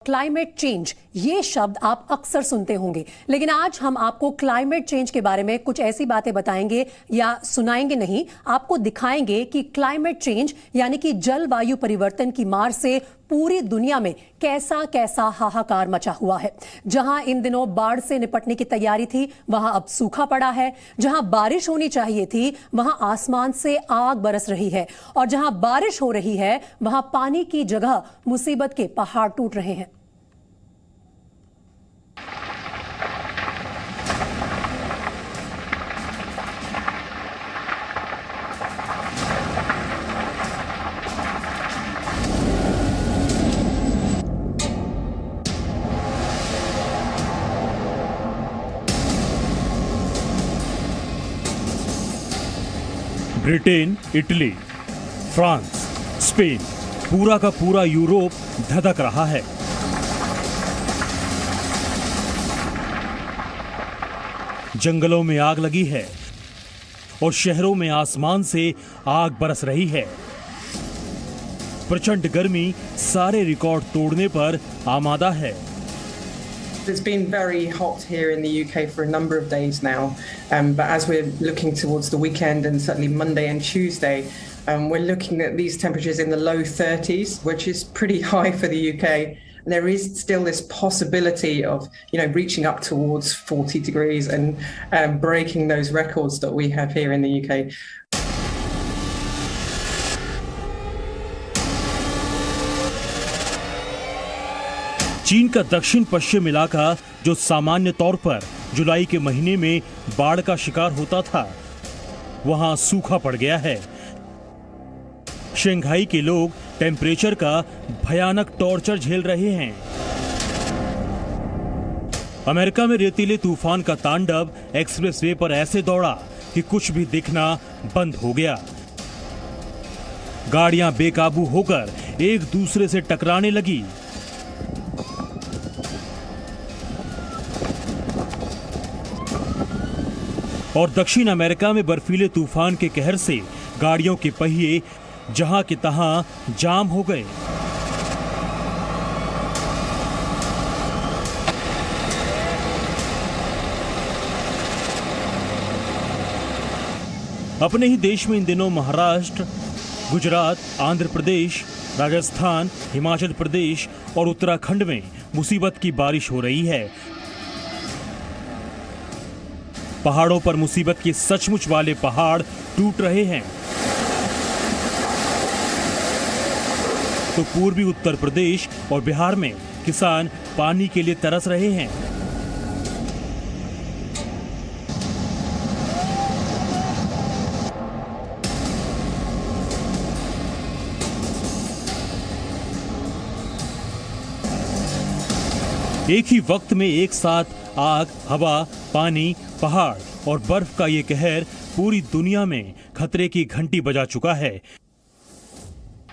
Climate change ये शब्द आप अक्सर सुनते होंगे, लेकिन आज हम आपको क्लाइमेट चेंज के बारे में कुछ ऐसी बातें बताएंगे या सुनाएंगे नहीं, आपको दिखाएंगे कि क्लाइमेट चेंज यानी कि जलवायु परिवर्तन की मार से पूरी दुनिया में कैसा कैसा हाहाकार मचा हुआ है। जहां इन दिनों बाढ़ से निपटने की तैयारी थी, वहां अब सूखा पड़ा है। जहां बारिश होनी चाहिए थी, वहां आसमान से आग बरस रही है। और जहां बारिश हो रही है, वहां पानी की जगह मुसीबत के पहाड़ टूट रहे हैं। ब्रिटेन, इटली, फ्रांस, स्पेन, पूरा का पूरा यूरोप धधक रहा है। जंगलों में आग लगी है और शहरों में आसमान से आग बरस रही है। प्रचंड गर्मी सारे रिकॉर्ड तोड़ने पर आमादा है। It's been very hot here in the UK for a number of days now, but as we're looking towards the weekend and certainly Monday and Tuesday, we're looking at these temperatures in the low 30s, which is pretty high for the UK. And there is still this possibility of, reaching up towards 40 degrees and breaking those records that we have here in the UK. चीन का दक्षिण पश्चिम इलाका, जो सामान्य तौर पर जुलाई के महीने में बाढ़ का शिकार होता था, वहां सूखा पड़ गया है। शंघाई के लोग टेम्परेचर का भयानक टॉर्चर झेल रहे हैं। अमेरिका में रेतीले तूफान का तांडव एक्सप्रेसवे पर ऐसे दौड़ा कि कुछ भी दिखना बंद हो गया। गाड़ियां बेकाबू होकर एक दूसरे से टकराने लगी। और दक्षिण अमेरिका में बर्फीले तूफान के कहर से गाड़ियों के पहिए जहां के तहां जाम हो गए। अपने ही देश में इन दिनों महाराष्ट्र, गुजरात, आंध्र प्रदेश, राजस्थान, हिमाचल प्रदेश और उत्तराखंड में मुसीबत की बारिश हो रही है। पहाड़ों पर मुसीबत के सचमुच वाले पहाड़ टूट रहे हैं। तो पूर्वी उत्तर प्रदेश और बिहार में किसान पानी के लिए तरस रहे हैं। एक ही वक्त में एक साथ आग, हवा, पानी, पहाड़ और बर्फ का ये कहर पूरी दुनिया में खतरे की घंटी बजा चुका है।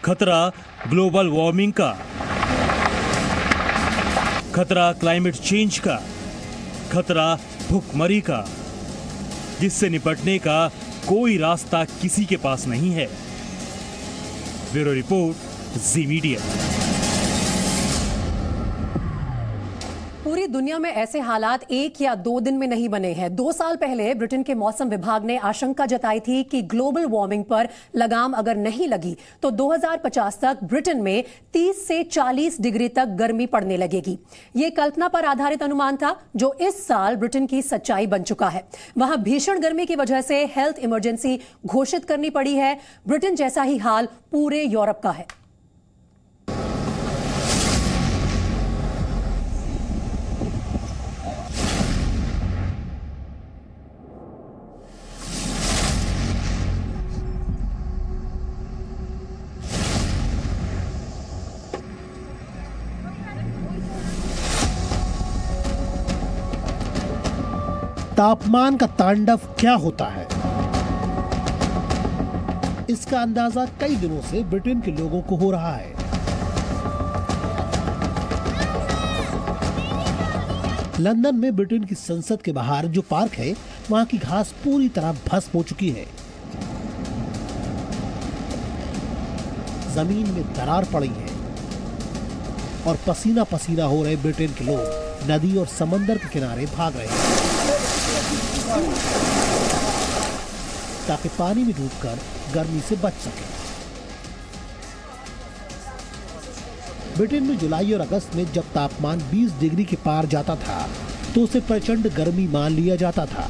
खतरा ग्लोबल वार्मिंग का, खतरा क्लाइमेट चेंज का, खतरा भूखमरी का, जिससे निपटने का कोई रास्ता किसी के पास नहीं है। ब्यूरो रिपोर्ट, जी मीडिया। पूरी दुनिया में ऐसे हालात एक या दो दिन में नहीं बने हैं। 2 साल पहले ब्रिटेन के मौसम विभाग ने आशंका जताई थी कि ग्लोबल वार्मिंग पर लगाम अगर नहीं लगी तो 2050 तक ब्रिटेन में 30 से 40 डिग्री तक गर्मी पड़ने लगेगी। ये कल्पना पर आधारित अनुमान था, जो इस साल ब्रिटेन की सच्चाई बन चुका है। वहां भीषण गर्मी की वजह से हेल्थ इमरजेंसी घोषित करनी पड़ी है। ब्रिटेन जैसा ही हाल पूरे यूरोप का है। तापमान का तांडव क्या होता है, इसका अंदाजा कई दिनों से ब्रिटेन के लोगों को हो रहा है। लंदन में ब्रिटेन की संसद के बाहर जो पार्क है, वहां की घास पूरी तरह भस्म हो चुकी है। जमीन में दरार पड़ी है। और पसीना पसीना हो रहे ब्रिटेन के लोग नदी और समंदर के किनारे भाग रहे हैं ताकि पानी में डूबकर गर्मी से बच सके। ब्रिटेन में जुलाई और अगस्त में जब तापमान 20 डिग्री के पार जाता था तो उसे प्रचंड गर्मी मान लिया जाता था।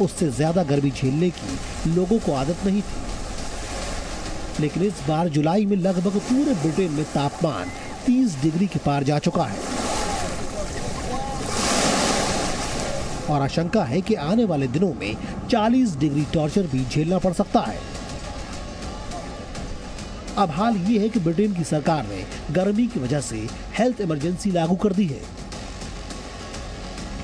उससे ज्यादा गर्मी झेलने की लोगों को आदत नहीं थी, लेकिन इस बार जुलाई में लगभग पूरे ब्रिटेन में तापमान 30 डिग्री के पार जा चुका है और आशंका है कि आने वाले दिनों में 40 डिग्री टॉर्चर भी झेलना पड़ सकता है। अब हाल ये है कि ब्रिटेन की सरकार ने गर्मी की वजह से हेल्थ इमरजेंसी लागू कर दी है।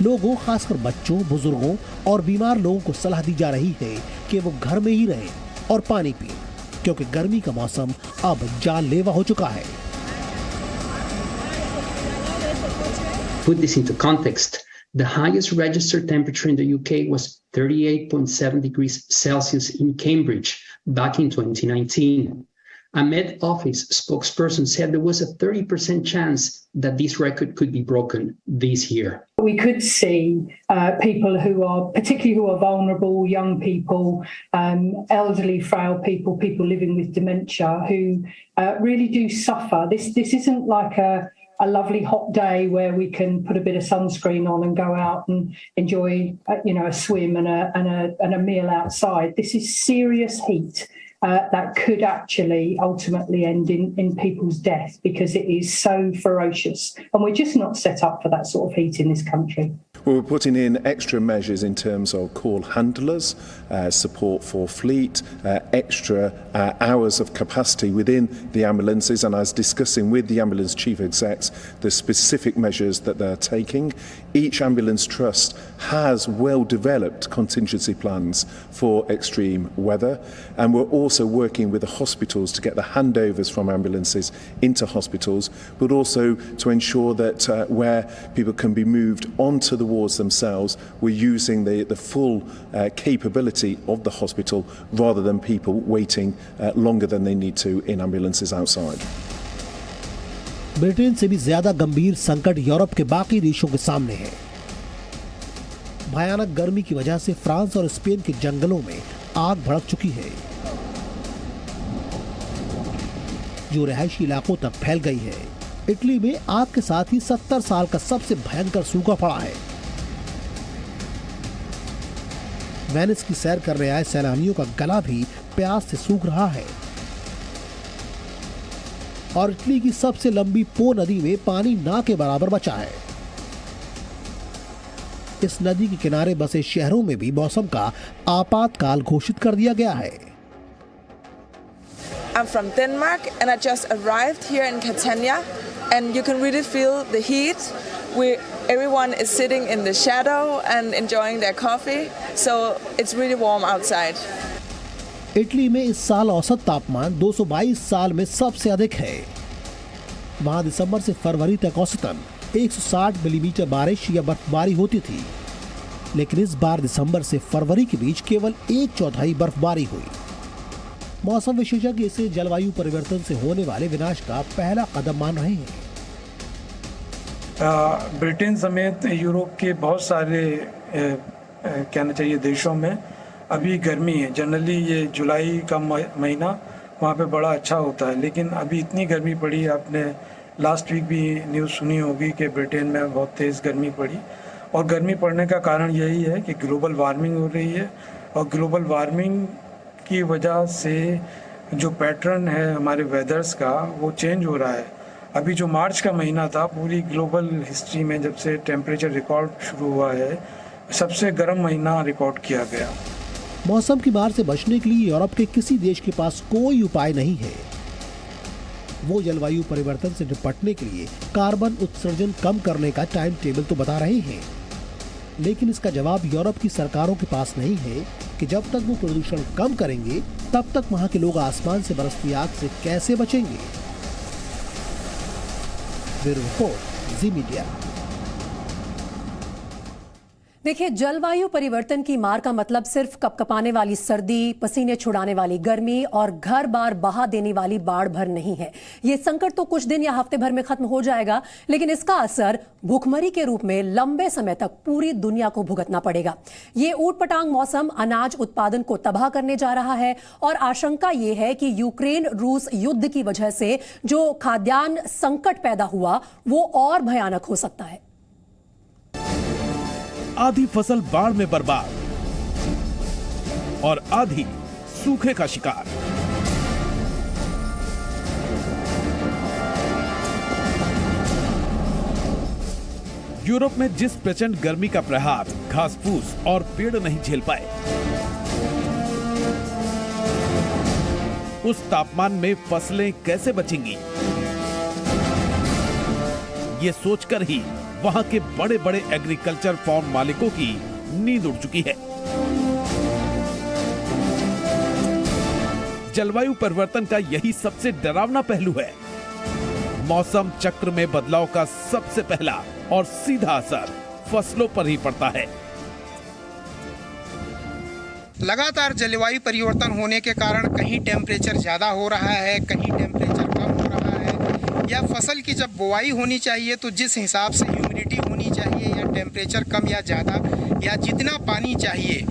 लोगों, खासकर बच्चों, बुजुर्गों और बीमार लोगों को सलाह दी जा रही है कि वो घर में ही रहें और पानी पिएं, क्योंकि गर्मी का मौसम अब जानलेवा हो चुका है। Put this into context, the highest registered temperature in the UK was 38.7 degrees Celsius in Cambridge back in 2019. A Met Office spokesperson said there was a 30% chance that this record could be broken this year. We could see people particularly who are vulnerable, young people, elderly, frail people, people living with dementia, who really do suffer. This isn't like a lovely hot day where we can put a bit of sunscreen on and go out and enjoy, a swim and a meal outside. This is serious heat. That could actually ultimately end in people's death because it is so ferocious. And we're just not set up for that sort of heat in this country. We're putting in extra measures in terms of call handlers, support for fleet, extra hours of capacity within the ambulances, and I was discussing with the ambulance chief execs the specific measures that they're taking. Each ambulance trust has well-developed contingency plans for extreme weather, and we're also working with the hospitals to get the handovers from ambulances into hospitals, but also to ensure that where people can be moved onto the wards themselves, we're using the full capability of the hospital rather than people waiting longer than they need to in ambulances outside. Britain से भी ज्यादा गंभीर संकट Europe के बाकी देशों के सामने है। भयानक गर्मी की वजह से फ्रांस और स्पेन के जंगलों में आग भड़क चुकी है, जो रिहायशी इलाकों तक फैल गई है। इटली में आग के साथ ही 70 साल का सबसे भयंकर सूखा पड़ा है। वेनिस की सैर करने आए सैलानियों का गला भी प्यास से सूख रहा है और इटली की सबसे लंबी पो नदी में पानी ना के बराबर बचा है। इस नदी के किनारे बसे शहरों में भी मौसम का आपातकाल घोषित कर दिया गया है। I'm from Denmark and I just arrived here in Catania and you can really feel the heat. Everyone is sitting in the shadow and enjoying their coffee, so it's really warm outside. Italy में इस साल औसत तापमान 222 साल में सबसे अधिक है। वहां दिसंबर से फरवरी तक औसतन 160 मिलीमीटर बारिश या बर्फबारी होती थी, लेकिन इस बार दिसंबर से फरवरी के बीच केवल 1/4 बर्फबारी हुई। मौसम विशेषज्ञ इसे जलवायु परिवर्तन से होने वाले विनाश का पहला कदम मान रहे हैं। ब्रिटेन समेत यूरोप के बहुत सारे कहना चाहिए देशों में अभी गर्मी है। जनरली ये जुलाई का महीना वहाँ पे बड़ा अच्छा होता है, लेकिन अभी इतनी गर्मी पड़ी। आपने लास्ट वीक भी न्यूज़ सुनी होगी कि ब्रिटेन में बहुत तेज़ गर्मी पड़ी, और गर्मी पड़ने का कारण यही है कि ग्लोबल वार्मिंग हो रही है, और ग्लोबल वार्मिंग की वजह से जो पैटर्न है हमारे वेदर्स का वो चेंज हो रहा है। अभी जो मार्च का महीना था, पूरी ग्लोबल हिस्ट्री में जब से टेम्परेचर रिकॉर्ड शुरू हुआ है, सबसे गर्म महीना रिकॉर्ड किया गया। मौसम की मार से बचने के लिए यूरोप के किसी देश के पास कोई उपाय नहीं है। वो जलवायु परिवर्तन से निपटने के लिए कार्बन उत्सर्जन कम करने का टाइम टेबल तो बता रहे हैं, लेकिन इसका जवाब यूरोप की सरकारों के पास नहीं है कि जब तक वो प्रदूषण कम करेंगे तब तक वहां के लोग आसमान से बरसती आग से कैसे बचेंगे। ब्यूरो रिपोर्ट, जी मीडिया। देखिए, जलवायु परिवर्तन की मार का मतलब सिर्फ कपकपाने वाली सर्दी, पसीने छुड़ाने वाली गर्मी और घर बार बहा देने वाली बाढ़ भर नहीं है। ये संकट तो कुछ दिन या हफ्ते भर में खत्म हो जाएगा, लेकिन इसका असर भूखमरी के रूप में लंबे समय तक पूरी दुनिया को भुगतना पड़ेगा। ये ऊटपटांग मौसम अनाज उत्पादन को तबाह करने जा रहा है और आशंका ये है कि यूक्रेन रूस युद्ध की वजह से जो खाद्यान्न संकट पैदा हुआ वो और भयानक हो सकता है। आधी फसल बाढ़ में बर्बाद और आधी सूखे का शिकार। यूरोप में जिस प्रचंड गर्मी का प्रहार घास फूस और पेड़ नहीं झेल पाए, उस तापमान में फसलें कैसे बचेंगी, ये सोचकर ही वहां के बड़े बड़े एग्रीकल्चर फार्म मालिकों की नींद उड़ चुकी है। जलवायु परिवर्तन का यही सबसे डरावना पहलू है। मौसम चक्र में बदलाव का सबसे पहला और सीधा असर फसलों पर ही पड़ता है। लगातार जलवायु परिवर्तन होने के कारण कहीं टेम्परेचर ज्यादा हो रहा है, कहीं टेम्परेचर कम हो रहा है, या फसल की जब बुआई होनी चाहिए तो जिस हिसाब से ह्यूमिडिटी होनी चाहिए या टेम्परेचर कम या ज़्यादा या जितना पानी चाहिए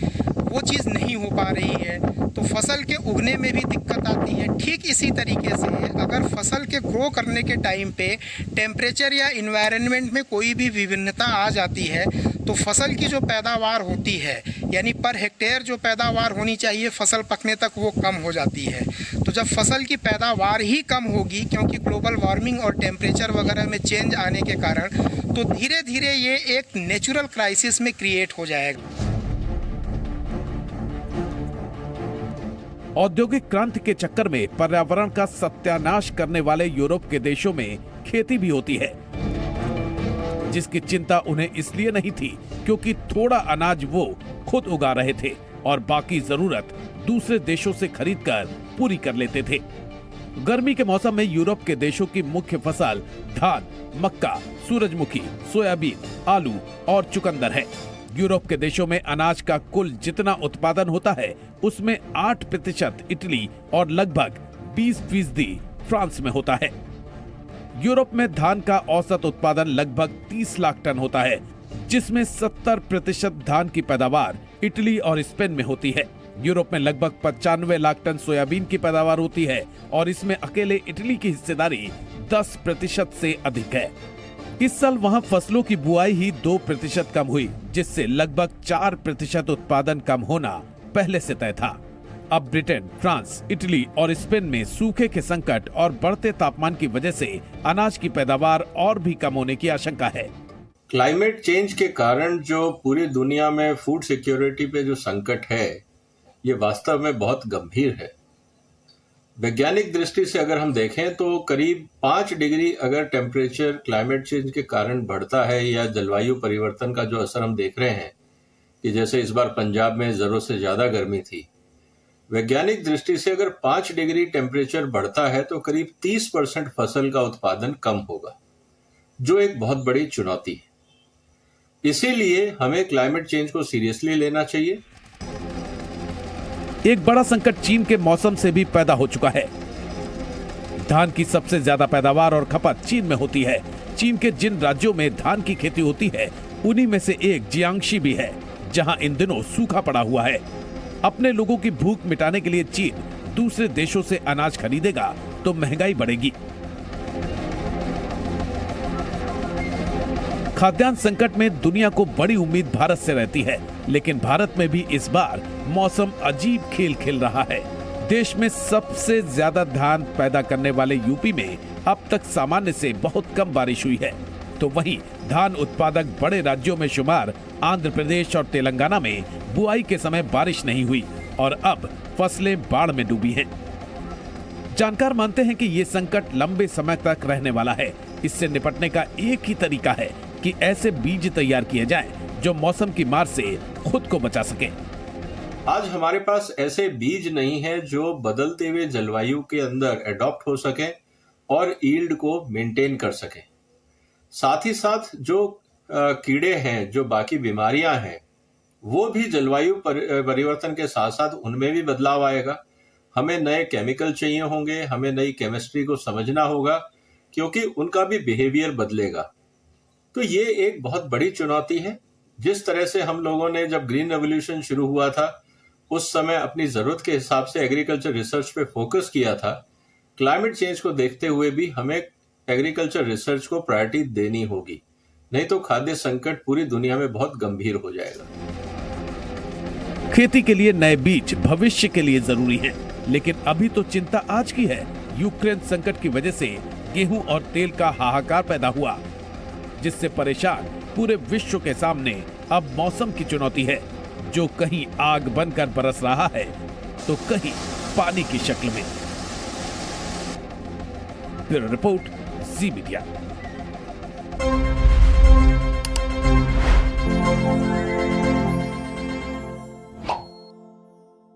वो चीज़ नहीं हो पा रही है, तो फसल के उगने में भी दिक्कत आती है। ठीक इसी तरीके से अगर फसल के ग्रो करने के टाइम पे टेम्परेचर या इन्वायरमेंट में कोई भी विभिन्नता आ जाती है तो फसल की जो पैदावार होती है, यानी पर हेक्टेयर जो पैदावार होनी चाहिए फसल पकने तक, वो कम हो जाती है। तो जब फसल की पैदावार ही कम होगी, क्योंकि ग्लोबल वार्मिंग और टेम्परेचर वगैरह में चेंज आने के कारण, तो धीरे धीरे ये एक नेचुरल क्राइसिस में क्रिएट हो जाएगा। औद्योगिक क्रांति के चक्कर में पर्यावरण का सत्यानाश करने वाले यूरोप के देशों में खेती भी होती है, जिसकी चिंता उन्हें इसलिए नहीं थी क्योंकि थोड़ा अनाज वो खुद उगा रहे थे और बाकी जरूरत दूसरे देशों से खरीदकर पूरी कर लेते थे। गर्मी के मौसम में यूरोप के देशों की मुख्य फसल धान, मक्का, सूरजमुखी, सोयाबीन, आलू और चुकंदर है। यूरोप के देशों में अनाज का कुल जितना उत्पादन होता है उसमें 8% इटली और लगभग 20% फ्रांस में होता है। यूरोप में धान का औसत उत्पादन लगभग 30 लाख टन होता है, जिसमें 70% धान की पैदावार इटली और स्पेन में होती है। यूरोप में लगभग 95 लाख टन सोयाबीन की पैदावार होती है और इसमें अकेले इटली की हिस्सेदारी 10% से अधिक है। इस साल वहां फसलों की बुआई ही 2% कम हुई, जिससे लगभग 4% उत्पादन कम होना पहले से तय था। अब ब्रिटेन, फ्रांस, इटली और स्पेन में सूखे के संकट और बढ़ते तापमान की वजह से अनाज की पैदावार और भी कम होने की आशंका है। क्लाइमेट चेंज के कारण जो पूरी दुनिया में फूड सिक्योरिटी पे जो संकट है, ये वास्तव में बहुत गंभीर है। वैज्ञानिक दृष्टि से अगर हम देखें तो करीब 5 डिग्री अगर टेम्परेचर क्लाइमेट चेंज के कारण बढ़ता है, या जलवायु परिवर्तन का जो असर हम देख रहे हैं कि जैसे इस बार पंजाब में जरूरत से ज्यादा गर्मी थी, वैज्ञानिक दृष्टि से अगर 5 डिग्री टेम्परेचर बढ़ता है तो करीब 30% फसल का उत्पादन कम होगा, जो एक बहुत बड़ी चुनौती है। इसीलिए हमें क्लाइमेट चेंज को सीरियसली लेना चाहिए। एक बड़ा संकट चीन के मौसम से भी पैदा हो चुका है। धान की सबसे ज्यादा पैदावार और खपत चीन में होती है। चीन के जिन राज्यों में धान की खेती होती है उन्हीं में से एक जियांगशी भी है, जहां इन दिनों सूखा पड़ा हुआ है। अपने लोगों की भूख मिटाने के लिए चीन दूसरे देशों से अनाज खरीदेगा तो महंगाई बढ़ेगी। खाद्यान्न संकट में दुनिया को बड़ी उम्मीद भारत से रहती है, लेकिन भारत में भी इस बार मौसम अजीब खेल खेल रहा है। देश में सबसे ज्यादा धान पैदा करने वाले यूपी में अब तक सामान्य से बहुत कम बारिश हुई है, तो वहीं धान उत्पादक बड़े राज्यों में शुमार आंध्र प्रदेश और तेलंगाना में बुआई के समय बारिश नहीं हुई और अब फसलें बाढ़ में डूबी हैं। जानकार मानते हैं कि ये संकट लंबे समय तक रहने वाला है। इससे निपटने का एक ही तरीका है कि ऐसे बीज तैयार किए जाएं जो मौसम की मार से खुद को बचा सके। आज हमारे पास ऐसे बीज नहीं है जो बदलते हुए जलवायु के अंदर एडॉप्ट हो सके और यील्ड को मेंटेन कर सके। साथ ही साथ जो कीड़े हैं, जो बाकी बीमारियां हैं, वो भी जलवायु परिवर्तन के साथ साथ उनमें भी बदलाव आएगा। हमें नए केमिकल चाहिए होंगे, हमें नई केमिस्ट्री को समझना होगा, क्योंकि उनका भी बिहेवियर बदलेगा। तो ये एक बहुत बड़ी चुनौती है। जिस तरह से हम लोगों ने जब ग्रीन रेवोल्यूशन शुरू हुआ था, उस समय अपनी जरूरत के हिसाब से एग्रीकल्चर रिसर्च पे फोकस किया था। क्लाइमेट चेंज को देखते हुए भी हमें एग्रीकल्चर रिसर्च को प्रायोरिटी देनी होगी, नहीं तो खाद्य संकट पूरी दुनिया में बहुत गंभीर हो जाएगा। खेती के लिए नए बीज भविष्य के लिए जरूरी हैं, लेकिन अभी तो चिंता आज की है। यूक्रेन संकट की वजह से गेहूं और तेल का हाहाकार पैदा हुआ, जिससे परेशान पूरे विश्व के सामने अब मौसम की चुनौती है, जो कहीं आग बनकर बरस रहा है तो कहीं पानी की शक्ल में। ब्यूरो रिपोर्ट, जी मीडिया।